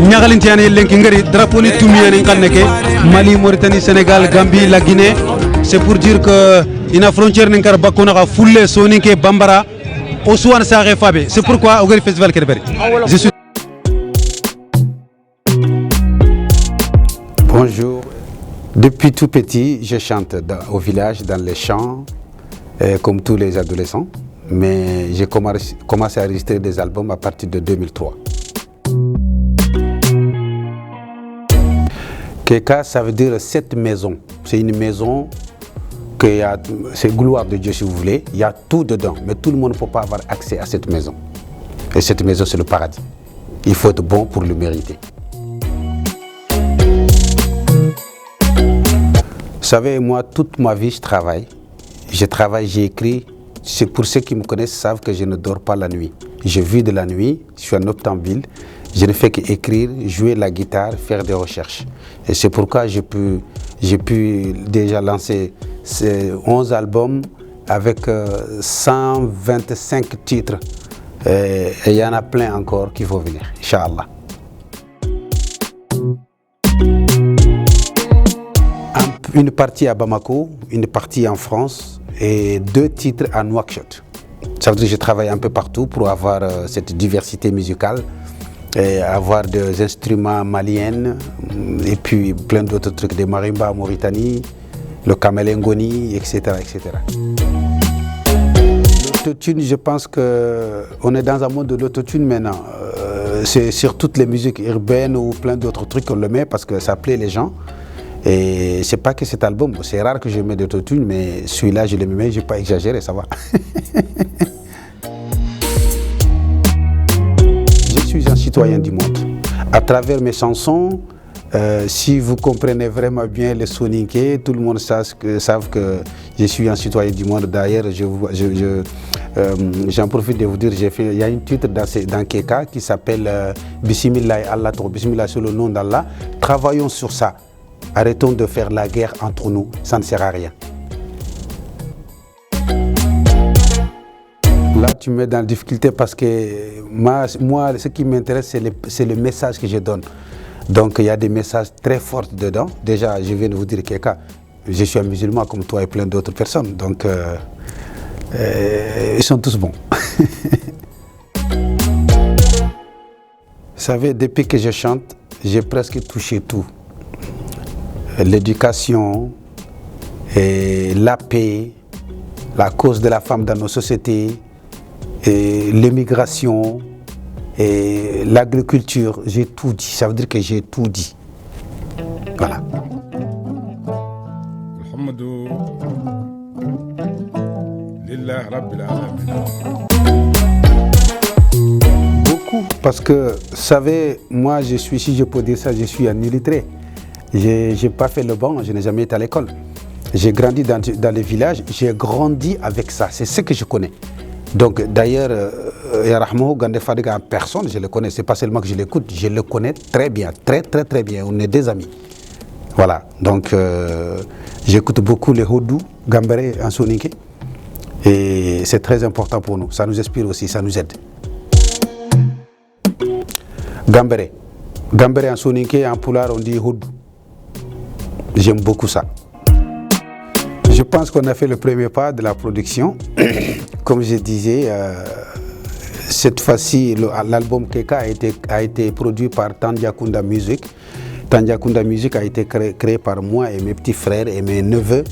ñagalintiane yellenki ngari drapeau ni tumiyani kanneke Mali, Mauritanie, Sénégal, Gambie, la Guinée. C'est pour dire que ina frontière ninkar bakona ka fulle soninke bambara oswan sare fabe. C'est pourquoi au festival Kerberi. Je suis Bonjour. Depuis tout petit, je chante au village, dans les champs, comme tous les adolescents. Mais j'ai commencé à enregistrer des albums à partir de 2003. Keka, ça veut dire cette maison. C'est une maison c'est gloire de Dieu si vous voulez. Il y a tout dedans, mais tout le monde ne peut pas avoir accès à cette maison. Et cette maison, c'est le paradis. Il faut être bon pour le mériter. Vous savez, moi, toute ma vie, je travaille. Je travaille, j'ai écrit. C'est pour ceux qui me connaissent savent que je ne dors pas la nuit. Je vis de la nuit, je suis un octambule. Je ne fais qu'écrire, jouer la guitare, faire des recherches. Et c'est pourquoi j'ai pu déjà lancer ces 11 albums avec 125 titres. Et il y en a plein encore qui vont venir, Inch'Allah. Une partie à Bamako, une partie en France et 2 titres à Nouakchott. Ça veut dire que je travaille un peu partout pour avoir cette diversité musicale. Et avoir des instruments maliens et puis plein d'autres trucs, des marimbas en Mauritanie, le kamelengoni, etc. etc. L'autotune, je pense qu'on est dans un monde de l'autotune maintenant. C'est sur toutes les musiques urbaines ou plein d'autres trucs qu'on le met parce que ça plaît les gens. Et c'est pas que cet album, c'est rare que je mette d'autotune, mais celui-là je le mets, je n'ai pas exagéré, ça va. Je suis un citoyen du monde. À travers mes chansons, si vous comprenez vraiment bien les soninké, tout le monde sait que je suis un citoyen du monde. D'ailleurs, j'en profite de vous dire, il y a un titre dans Keka qui s'appelle Bismillah Allah, Bismillah sur le nom d'Allah. Travaillons sur ça. Arrêtons de faire la guerre entre nous, ça ne sert à rien. Là, tu me mets dans la difficulté parce que moi ce qui m'intéresse, c'est le message que je donne. Donc, il y a des messages très forts dedans. Déjà, je viens de vous dire, Keka, je suis un musulman comme toi et plein d'autres personnes. Donc, ils sont tous bons. Vous savez, depuis que je chante, j'ai presque touché tout. L'éducation, et la paix, la cause de la femme dans nos sociétés, l'immigration et l'agriculture, j'ai tout dit. Ça veut dire que j'ai tout dit. Voilà. Beaucoup, parce que, vous savez, moi, si je peux dire ça, je suis un illettré. Je n'ai pas fait le banc, je n'ai jamais été à l'école. J'ai grandi dans les villages, j'ai grandi avec ça, c'est ce que je connais. Donc d'ailleurs, Yarahmo Gandefadiga en personne, je le connais, c'est pas seulement que je l'écoute, je le connais très bien, très très très bien, on est des amis. Voilà, donc j'écoute beaucoup les Hodou, Gambere en soninké, et c'est très important pour nous, ça nous inspire aussi, ça nous aide. Gambere en soninké, en poulard on dit Hodou. J'aime beaucoup ça. Je pense qu'on a fait le premier pas de la production. Comme je disais, cette fois-ci, l'album Keka a été produit par Tandiakunda Music. Tandiakunda Music a été créé par moi et mes petits frères et mes neveux.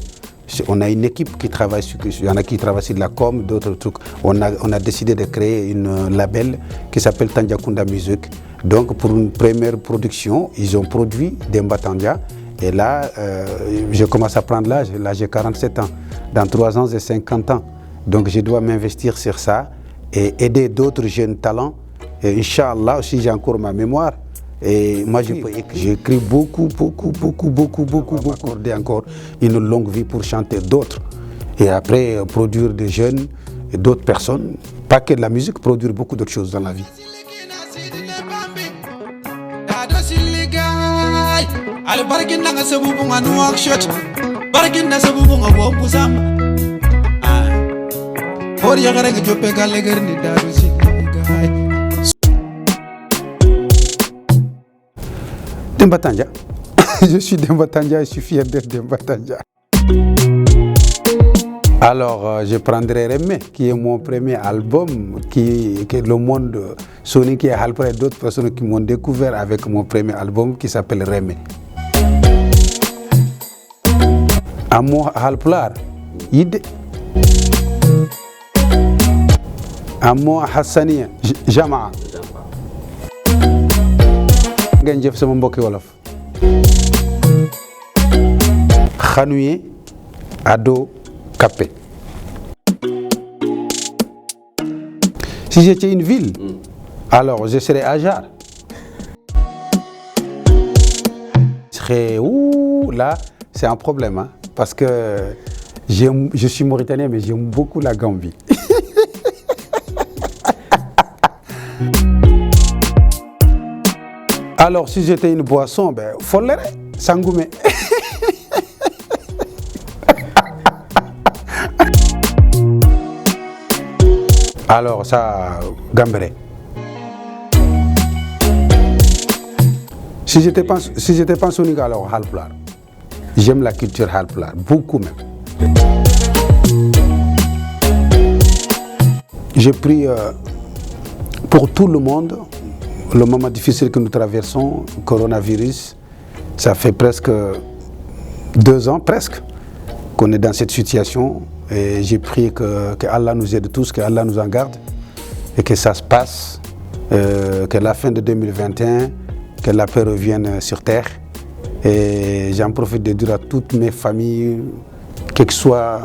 On a une équipe qui travaille sur, il y en a qui travaillent sur la com, d'autres trucs. On a décidé de créer un label qui s'appelle Tandiakunda Music. Donc pour une première production, ils ont produit des Mbatandia. Et là, je commence à prendre l'âge. Là, j'ai 47 ans. Dans 3 ans, j'ai 50 ans. Donc, je dois m'investir sur ça et aider d'autres jeunes talents. Et Inch'Allah, aussi, j'ai encore ma mémoire. Et moi, j'écris beaucoup. Accorder encore une longue vie pour chanter d'autres. Et après, produire des jeunes et d'autres personnes. Pas que de la musique, produire beaucoup d'autres choses dans la vie. Al barkin na sabu bunga Nouakchott barkin na sabu bunga Wombu Samba for ya gara joppe galle garni daru si gay Demba Tandja. Je suis Demba Tandja et je suis fier d'être Demba Tandja. Alors, je prendrai Rémé, qui est mon premier album, qui est le monde sonique et Halpulaar et d'autres personnes qui m'ont découvert avec mon premier album qui s'appelle Rémé. Amo Halpulaar, Yide. Amo Hassania, Jamaa. Ngeen jëf sama mbokki wolof. Xanuye Ado Kapé. Si j'étais une ville, alors je serais Ajar. Là, c'est un problème, hein, parce que je suis mauritanien, mais j'aime beaucoup la Gambie. Alors, si j'étais une boisson, ben, Follere, Sangoumé. Alors, ça, Gambéré. Si j'étais pas sonique, alors Halpulaar. J'aime la culture Halpulaar, beaucoup même. J'ai pris pour tout le monde le moment difficile que nous traversons, coronavirus. Ça fait presque 2 ans, presque, qu'on est dans cette situation. Et j'ai prié que Allah nous aide tous, que Allah nous en garde et que ça se passe, que la fin de 2021, que la paix revienne sur terre. Et j'en profite de dire à toutes mes familles, quel que soit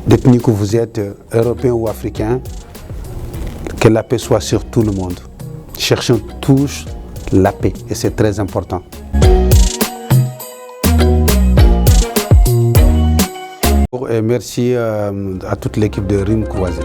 l'ethnie que vous êtes, européen ou africain, que la paix soit sur tout le monde. Cherchons tous la paix et c'est très important. Et merci à toute l'équipe de Rimes Croisées.